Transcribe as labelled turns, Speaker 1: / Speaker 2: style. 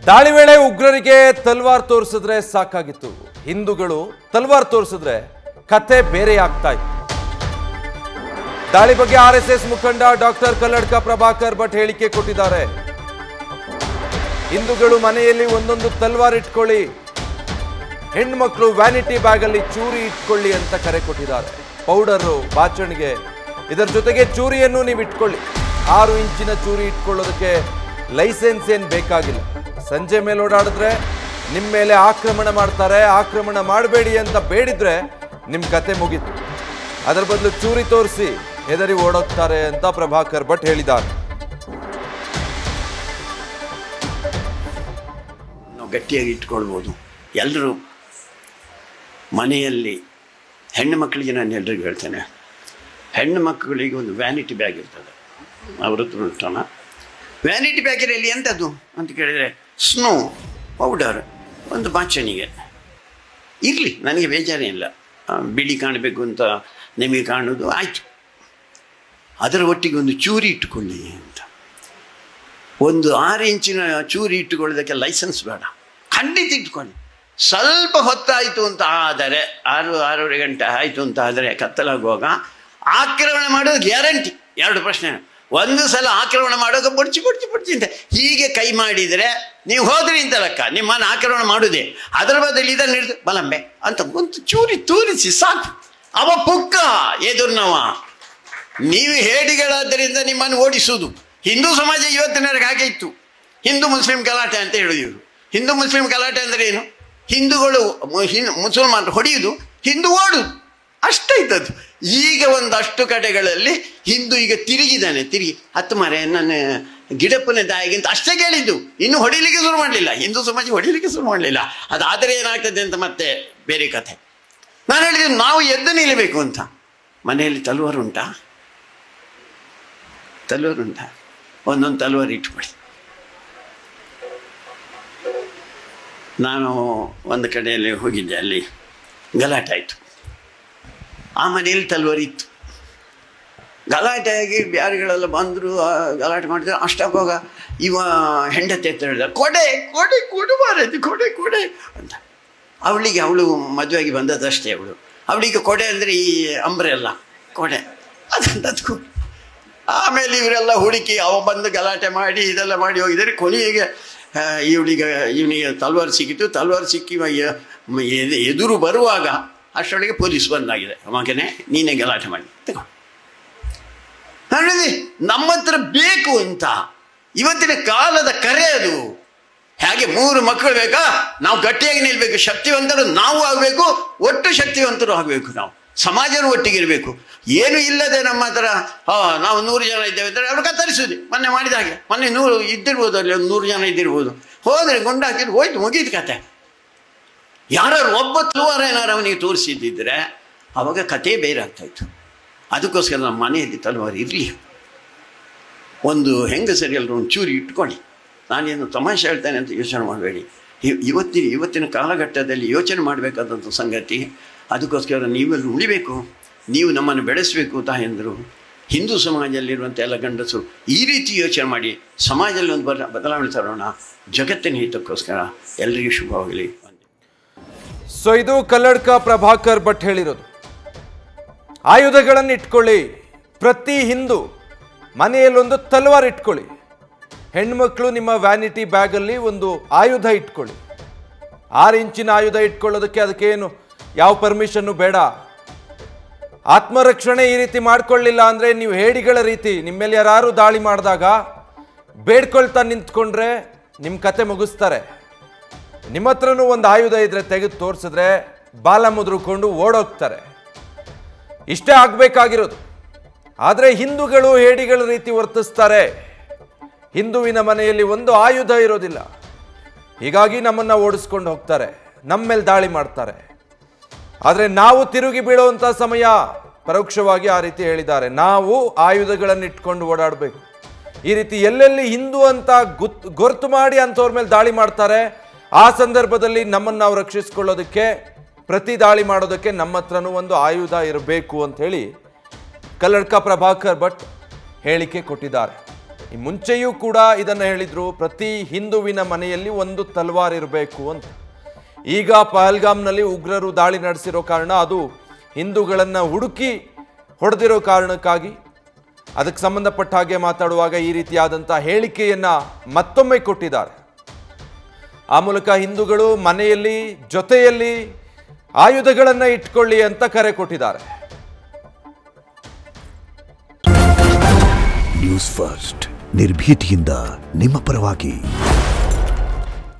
Speaker 1: ದಾಳಿ ವೇಳೆ ಉಗ್ರರಿಗೆ ತಲ್ವಾರ್ ತೋರಿಸಿದ್ರೆ ಸಾಕಾಗಿತ್ತು. ಹಿಂದೂಗಳು ತಲ್ವಾರ್ ತೋರಿಸಿದ್ರೆ ಕತೆ ಬೇರೆ ಆಗ್ತಾ ಇತ್ತು. ದಾಳಿ ಬಗ್ಗೆ ಆರ್ಎಸ್ಎಸ್ ಮುಖಂಡ ಡಾಕ್ಟರ್ ಕಲ್ಲಡ್ಕ ಪ್ರಭಾಕರ್ ಭಟ್ ಹೇಳಿಕೆ ಕೊಟ್ಟಿದ್ದಾರೆ. ಹಿಂದೂಗಳು ಮನೆಯಲ್ಲಿ ಒಂದೊಂದು ತಲ್ವಾರ್ ಇಟ್ಕೊಳ್ಳಿ, ಹೆಣ್ಮಕ್ಳು ವ್ಯಾನಿಟಿ ಬ್ಯಾಗ್ ಅಲ್ಲಿ ಚೂರಿ ಇಟ್ಕೊಳ್ಳಿ ಅಂತ ಕರೆ ಕೊಟ್ಟಿದ್ದಾರೆ. ಪೌಡರು ಬಾಚಣಿಗೆ ಇದರ ಜೊತೆಗೆ ಚೂರಿಯನ್ನು ನೀವು ಇಟ್ಕೊಳ್ಳಿ. 6 ಇಂಚಿನ ಚೂರಿ ಇಟ್ಕೊಳ್ಳೋದಕ್ಕೆ ಲೈಸೆನ್ಸ್ ಏನು ಬೇಕಾಗಿಲ್ಲ. ಸಂಜೆ ಮೇಲೆ ಓಡಾಡಿದ್ರೆ ನಿಮ್ಮ ಮೇಲೆ ಆಕ್ರಮಣ ಮಾಡ್ತಾರೆ. ಆಕ್ರಮಣ ಮಾಡಬೇಡಿ ಅಂತ ಬೇಡಿದ್ರೆ ನಿಮ್ಮ ಕತೆ ಮುಗೀತು. ಅದರ ಬದಲು ಚೂರಿ ತೋರಿಸಿ ಹೆದರಿ ಓಡೋಗ್ತಾರೆ ಅಂತ ಪ್ರಭಾಕರ್ ಭಟ್ ಹೇಳಿದ್ದಾರೆ.
Speaker 2: ನಾವು ಗಟ್ಟಿಯಾಗಿ ಇಟ್ಕೊಳ್ಬೋದು. ಎಲ್ಲರೂ ಮನೆಯಲ್ಲಿ ಹೆಣ್ಣು ಮಕ್ಕಳಿಗೆ ನಾನು ಎಲ್ರಿಗೂ ಹೇಳ್ತೇನೆ, ಹೆಣ್ಣು ಮಕ್ಕಳಿಗೆ ಒಂದು ವ್ಯಾನಿಟಿ ಬ್ಯಾಗ್ ಇರ್ತದೆ. ಅವ್ರ ಹತ್ರ ಉಂಟಲ್ಲ ವ್ಯಾನಿಟಿ ಬ್ಯಾಗಿನಲ್ಲಿ ಎಂಥದ್ದು ಅಂತ ಕೇಳಿದರೆ ಸ್ನೋ ಪೌಡರ್, ಒಂದು ಬಾಚಣಿಗೆ ಇರಲಿ, ನನಗೆ ಬೇಜಾರೇ ಇಲ್ಲ. ಬಿಳಿ ಕಾಣಬೇಕು ಅಂತ ನಿಮಗೆ ಕಾಣೋದು ಆಯಿತು. ಅದರ ಒಟ್ಟಿಗೆ ಒಂದು ಚೂರಿ ಇಟ್ಟುಕೊಳ್ಳಿ ಅಂತ. ಒಂದು 6 ಇಂಚಿನ ಚೂರಿ ಇಟ್ಟುಕೊಳ್ಳೋದಕ್ಕೆ ಲೈಸೆನ್ಸ್ ಬೇಡ, ಖಂಡಿತ ಇಟ್ಕೊಳ್ಳಿ. ಸ್ವಲ್ಪ ಹೊತ್ತಾಯಿತು ಅಂತ ಆದರೆ 6-6:30 ಗಂಟೆ ಆಯಿತು ಅಂತ ಆದರೆ ಕತ್ತಲಾಗುವಾಗ ಆಕ್ರಮಣ ಮಾಡೋದು ಗ್ಯಾರಂಟಿ. 2 ಪ್ರಶ್ನೆ. ಒಂದು ಸಲ ಆಕ್ರಮಣ ಮಾಡೋಕೆ ಬಡ್ಚಿ ಅಂತ ಹೀಗೆ ಕೈ ಮಾಡಿದರೆ ನೀವು ಹೋದ್ರಿ ಅಂತ ಲೆಕ್ಕ, ನಿಮ್ಮನ್ನು ಆಕ್ರಮಣ ಮಾಡೋದೇ. ಅದರ ಬದಲು ಇದನ್ನು ಹಿಡಿದು ಬಲಂಬೆ ಅಂತ ಒಂದು ಚೂರಿ ತೂರಿಸಿ ಸಾಕು. ಅವ ಪುಕ್ಕ ಎದುರ್ನವ. ನೀವು ಹೇಡಿಗಳಾದ್ದರಿಂದ ನಿಮ್ಮನ್ನು ಓಡಿಸುವುದು. ಹಿಂದೂ ಸಮಾಜ ಇವತ್ತಿನವರೆಗೆ ಹಾಗೆ ಇತ್ತು. ಹಿಂದೂ ಮುಸ್ಲಿಂ ಗಲಾಟೆ ಅಂತ ಹೇಳೋದು ಇವರು. ಹಿಂದೂ ಮುಸ್ಲಿಂ ಗಲಾಟೆ ಅಂದರೆ ಏನು? ಹಿಂದೂಗಳು ಮುಸಲ್ಮಾನರು ಹೊಡೆಯುವುದು, ಹಿಂದೂ ಓಡುದು, ಅಷ್ಟೇ ಇದ್ದದ್ದು. ಈಗ ಒಂದಷ್ಟು ಕಡೆಗಳಲ್ಲಿ ಹಿಂದೂ ಈಗ ತಿರುಗಿದ್ದಾನೆ. ಹತ್ತು ಮರೆ ನನ್ನ ಗಿಡಪ್ಪನ ದಾಯಿಗಿಂತ ಅಷ್ಟೇ ಕೇಳಿದ್ದು, ಇನ್ನು ಹೊಡಿಲಿಕ್ಕೆ ಶುರು ಮಾಡಲಿಲ್ಲ. ಹಿಂದೂ ಸಮಾಜ ಹೊಡಿಲಿಕ್ಕೆ ಶುರು ಮಾಡಲಿಲ್ಲ. ಅದಾದರೆ ಏನಾಗ್ತದೆ ಅಂತ ಮತ್ತೆ ಬೇರೆ ಕಥೆ. ನಾನು ಹೇಳಿದ್ದು ನಾವು ಎದ್ದು ನಿಲ್ಲಬೇಕು ಅಂತ. ಮನೆಯಲ್ಲಿ ತಲ್ವಾರ್ ಉಂಟಾ? ಒಂದೊಂದು ತಲ್ವಾರ್ ಇಟ್ಕೊಳ್ಳಿ. ನಾನು ಒಂದು ಕಡೆಯಲ್ಲಿ ಹೋಗಿದ್ದೆ, ಅಲ್ಲಿ ಗಲಾಟೆ ಆಯಿತು. ಆ ಮನೆಯಲ್ಲಿ ತಲ್ವಾರ್ ಇತ್ತು. ಗಲಾಟೆಯಾಗಿ ಬ್ಯಾರಿಗಳೆಲ್ಲ ಬಂದರು, ಗಲಾಟೆ ಮಾಡಿದ್ರು. ಅಷ್ಟಾಗುವಾಗ ಇವ ಹೆಂಡತಿ ಅಂತ ಹೇಳಿದ, ಕೊಡೆ ಅಂತ. ಅವಳು ಮದುವೆಯಾಗಿ ಬಂದದಷ್ಟೇ. ಅವಳಿಗೆ ಕೊಡೆ ಅಂದರೆ ಈ ಅಂಬ್ರೆಲ್ಲ ಕೊಡೆ ಅದಂತೂ. ಆಮೇಲೆ ಇವರೆಲ್ಲ ಹುಡುಕಿ ಅವ ಬಂದು ಗಲಾಟೆ ಮಾಡಿ ಇದೆಲ್ಲ ಮಾಡಿ ಹೋಗಿದ್ದಾರೆ. ಕೊನೆಗೆ ಇವನಿಗೆ ತಲ್ವಾರ್ ಸಿಕ್ಕಿತು. ತಲ್ವಾರ್ ಸಿಕ್ಕಿ ಎದುರು ಬರುವಾಗ ಅಷ್ಟರೊಳಗೆ ಪೊಲೀಸ್ ಬಂದಾಗಿದೆ. ಮಗನೇ ನೀನೇ ಗಲಾಟೆ ಮಾಡಿ ತಗೊಂಡು. ನಮ್ಮ ಹತ್ರ ಬೇಕು ಅಂತ ಇವತ್ತಿನ ಕಾಲದ ಕರೆ ಅದು. ಹೇಗೆ 3 ಮಕ್ಕಳು ಬೇಕಾ? ನಾವು ಗಟ್ಟಿಯಾಗಿ ನಿಲ್ಬೇಕು. ಶಕ್ತಿವಂತರು ನಾವು ಆಗಬೇಕು, ಒಟ್ಟು ಶಕ್ತಿವಂತರು ಆಗಬೇಕು. ನಾವು ಸಮಾಜನೂ ಒಟ್ಟಿಗಿರಬೇಕು. ಏನು ಇಲ್ಲದೆ ನಮ್ಮ ಹತ್ರ ನಾವು 100 ಜನ ಇದ್ದೇವೆ ಅಂದರೆ ಅವ್ರು ಕತ್ತರಿಸೋದು. ಮೊನ್ನೆ ಮಾಡಿದ ಹಾಗೆ, ಮೊನ್ನೆ 100 ಇದ್ದಿರ್ಬೋದು, ಅಲ್ಲಿ ಒಂದು 100 ಜನ ಇದ್ದಿರ್ಬೋದು. ಹೋದರೆ ಗುಂಡಾಕಿದ್ರು, ಹೋಯ್ತು, ಮುಗೀತು ಕತೆ. ಯಾರು ಒಬ್ಬ ತಲ್ವಾರ ಏನಾರು ಅವನಿಗೆ ತೋರಿಸಿದ್ದಿದ್ರೆ ಆವಾಗ ಕತೆ ಬೇರೆ ಆಗ್ತಾಯಿತ್ತು. ಅದಕ್ಕೋಸ್ಕರ ನಮ್ಮ ಮನೆಯಲ್ಲಿ ತಲ್ವಾರ ಇರಲಿ. ಒಂದು ಹೆಂಗಸರಿ ಎಲ್ಲರೂ ಒಂದು ಚೂರಿ ಇಟ್ಕೊಳ್ಳಿ. ನಾನೇನು ತಮಾಷೆ ಹೇಳ್ತೇನೆ ಅಂತ ಯೋಚನೆ ಮಾಡಬೇಡಿ. ಇವತ್ತಿನ ಕಾಲಘಟ್ಟದಲ್ಲಿ ಯೋಚನೆ ಮಾಡಬೇಕಾದಂಥ ಸಂಗತಿ. ಅದಕ್ಕೋಸ್ಕರ ನೀವೆಲ್ಲ ಉಳಿಬೇಕು, ನೀವು ನಮ್ಮನ್ನು ಬೆಳೆಸಬೇಕು. ತಾಯಂದರು, ಹಿಂದೂ ಸಮಾಜದಲ್ಲಿರುವಂಥ ಎಲ್ಲ ಗಂಡಸರು ಈ ರೀತಿ ಯೋಚನೆ ಮಾಡಿ ಸಮಾಜದಲ್ಲಿ ಒಂದು ಬದಲಾವಣೆ ತರೋಣ. ಜಗತ್ತಿನ ಹಿತಕ್ಕೋಸ್ಕರ ಎಲ್ಲರಿಗೂ ಶುಭವಾಗಲಿ.
Speaker 1: ಸೊ ಇದು ಕಲ್ಲಡ್ಕ ಪ್ರಭಾಕರ್ ಭಟ್ ಹೇಳಿರೋದು. ಆಯುಧಗಳನ್ನು ಇಟ್ಕೊಳ್ಳಿ. ಪ್ರತಿ ಹಿಂದೂ ಮನೆಯಲ್ಲೊಂದು ತಲ್ವಾರ್ ಇಟ್ಕೊಳ್ಳಿ. ಹೆಣ್ಮಕ್ಳು ನಿಮ್ಮ ವ್ಯಾನಿಟಿ ಬ್ಯಾಗಲ್ಲಿ ಒಂದು ಆಯುಧ ಇಟ್ಕೊಳ್ಳಿ. 6 ಇಂಚಿನ ಆಯುಧ ಇಟ್ಕೊಳ್ಳೋದಕ್ಕೆ ಅದಕ್ಕೇನು ಯಾವ ಪರ್ಮಿಷನ್ನು ಬೇಡ. ಆತ್ಮರಕ್ಷಣೆ ಈ ರೀತಿ ಮಾಡ್ಕೊಳ್ಳಿಲ್ಲ ಅಂದರೆ ನೀವು ಹೇಡಿಗಳ ರೀತಿ ನಿಮ್ಮ ಮೇಲೆ ಯಾರು ದಾಳಿ ಮಾಡಿದಾಗ ಬೇಡ್ಕೊಳ್ತಾ ನಿಂತ್ಕೊಂಡ್ರೆ ನಿಮ್ಮ ಕತೆ ಮುಗಿಸ್ತಾರೆ. ನಿಮ್ಮ ಹತ್ರನೂ ಒಂದು ಆಯುಧ ಇದ್ರೆ ತೆಗೆದು ತೋರಿಸಿದ್ರೆ ಬಾಲ ಮುದ್ರಕೊಂಡು ಓಡೋಗ್ತಾರೆ. ಇಷ್ಟೇ ಆಗಬೇಕಾಗಿರೋದು. ಆದರೆ ಹಿಂದೂಗಳು ಹೇಡಿಗಳ ರೀತಿ ವರ್ತಿಸ್ತಾರೆ. ಹಿಂದುವಿನ ಮನೆಯಲ್ಲಿ ಒಂದು ಆಯುಧ ಇರೋದಿಲ್ಲ. ಹೀಗಾಗಿ ನಮ್ಮನ್ನು ಓಡಿಸ್ಕೊಂಡು ಹೋಗ್ತಾರೆ, ನಮ್ಮ ಮೇಲೆ ದಾಳಿ ಮಾಡ್ತಾರೆ. ಆದರೆ ನಾವು ತಿರುಗಿ ಬೀಳುವಂಥ ಸಮಯ ಪರೋಕ್ಷವಾಗಿ ಆ ರೀತಿ ಹೇಳಿದ್ದಾರೆ. ನಾವು ಆಯುಧಗಳನ್ನು ಇಟ್ಕೊಂಡು ಓಡಾಡಬೇಕು. ಈ ರೀತಿ ಎಲ್ಲೆಲ್ಲಿ ಹಿಂದೂ ಅಂತ ಗೊತ್ತು ಮಾಡಿ ಅಂಥವ್ರ ಮೇಲೆ ದಾಳಿ ಮಾಡ್ತಾರೆ, ಆ ಸಂದರ್ಭದಲ್ಲಿ ನಮ್ಮನ್ನು ನಾವು ರಕ್ಷಿಸಿಕೊಳ್ಳೋದಕ್ಕೆ, ಪ್ರತಿ ದಾಳಿ ಮಾಡೋದಕ್ಕೆ ನಮ್ಮ ಹತ್ರನೂ ಒಂದು ಆಯುಧ ಇರಬೇಕು ಅಂತ ಹೇಳಿ ಕಲ್ಲಡ್ಕ ಪ್ರಭಾಕರ್ ಭಟ್ ಹೇಳಿಕೆ ಕೊಟ್ಟಿದ್ದಾರೆ. ಈ ಮುಂಚೆಯೂ ಕೂಡ ಇದನ್ನು ಹೇಳಿದ್ರು, ಪ್ರತಿ ಹಿಂದುವಿನ ಮನೆಯಲ್ಲಿ ಒಂದು ತಲ್ವಾರ್ ಇರಬೇಕು ಅಂತ. ಈಗ ಪಹಲ್ಗಾಮ್ನಲ್ಲಿ ಉಗ್ರರು ದಾಳಿ ನಡೆಸಿರೋ ಕಾರಣ ಅದು ಹಿಂದೂಗಳನ್ನು ಹುಡುಕಿ ಹೊಡೆದಿರೋ ಕಾರಣಕ್ಕಾಗಿ ಅದಕ್ಕೆ ಸಂಬಂಧಪಟ್ಟ ಹಾಗೆ ಮಾತಾಡುವಾಗ ಈ ರೀತಿಯಾದಂಥ ಹೇಳಿಕೆಯನ್ನು ಮತ್ತೊಮ್ಮೆ ಕೊಟ್ಟಿದ್ದಾರೆ. ಆ ಮೂಲಕ ಹಿಂದೂಗಳು ಮನೆಯಲ್ಲಿ ಜೊತೆಯಲ್ಲಿ ಆಯುಧಗಳನ್ನು ಇಟ್ಕೊಳ್ಳಿ ಅಂತ ಕರೆ ಕೊಟ್ಟಿದ್ದಾರೆ.
Speaker 3: ನ್ಯೂಸ್ ಫಸ್ಟ್ ನಿರ್ಭೀತಿಯಿಂದ ನಿಮ್ಮ ಪರವಾಗಿ.